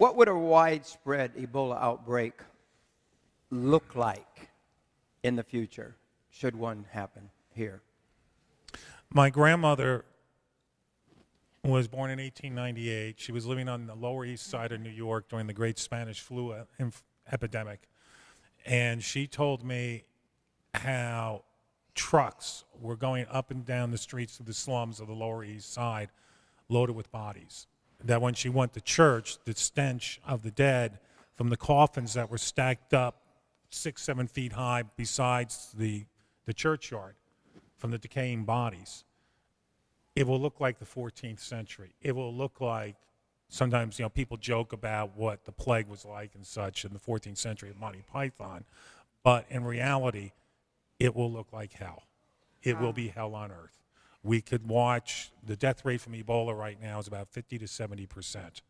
What would a widespread Ebola outbreak look like in the future, should one happen here? My grandmother was born in 1898. She was living on the Lower East Side of New York during the Great Spanish Flu epidemic. And she told me how trucks were going up and down the streets of the slums of the Lower East Side loaded with bodies. That when she went to church, the stench of the dead from the coffins that were stacked up 6, 7 feet high besides the churchyard from the decaying bodies, it will look like the 14th century. It will look like, sometimes, you know, people joke about what the plague was like and such in the 14th century of Monty Python, but in reality, it will look like hell. It will be hell on earth. We could watch, the death rate from Ebola right now is about 50 to 70%.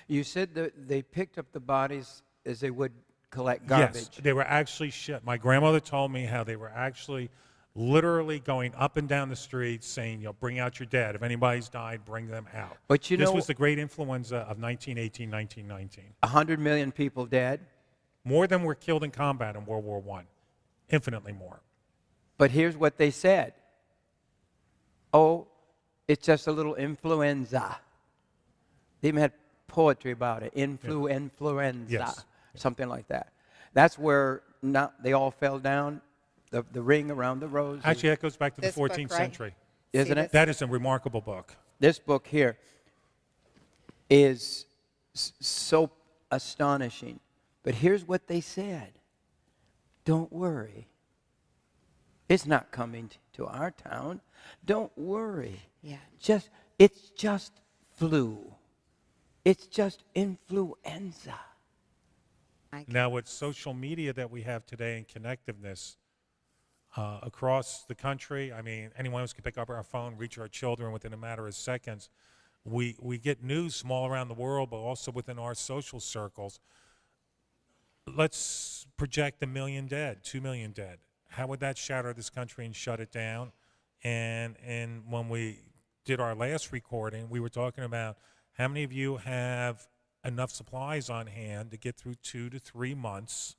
You said that they picked up the bodies as they would collect garbage. Yes, they were actually my grandmother told me how they were actually literally going up and down the streets saying, you know, bring out your dead. If anybody's died, bring them out. But you know, this was the Great Influenza of 1918, 1919. 100 million people dead. More than were killed in combat in World War I. Infinitely more. But here's what they said. Oh, it's just a little influenza. They even had poetry about it. Influenza. Yes. Something like that. That's where they all fell down. The ring around the rose. Actually, that goes back to the This book, 14th right? century. Isn't it? That is a remarkable book. This book here is so astonishing. But here's what they said. Don't worry. It's not coming to our town. Don't worry. Yeah. It's just flu. It's just influenza. Now, with social media that we have today and connectiveness across the country, I mean, anyone else can pick up our phone, reach our children within a matter of seconds. We get news from all around the world, but also within our social circles. Let's project 1 million dead, 2 million dead. How would that shatter this country and shut it down? And when we did our last recording, we were talking about how many of you have enough supplies on hand to get through 2 to 3 months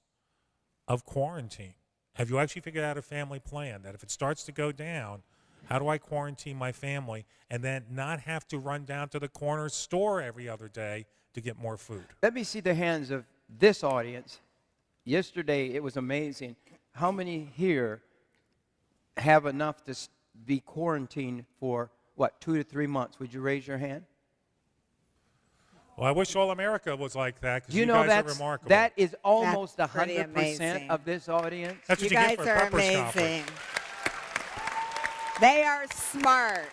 of quarantine. Have you actually figured out a family plan that if it starts to go down, how do I quarantine my family and then not have to run down to the corner store every other day to get more food? Let me see the hands of this audience. Yesterday, it was amazing. How many here have enough to be quarantined for, 2 to 3 months? Would you raise your hand? Well, I wish all America was like that because you you know guys are remarkable. that is almost That's pretty 100% amazing. of this audience. That's what You you guys get for a are pepper stopper. amazing. They are smart.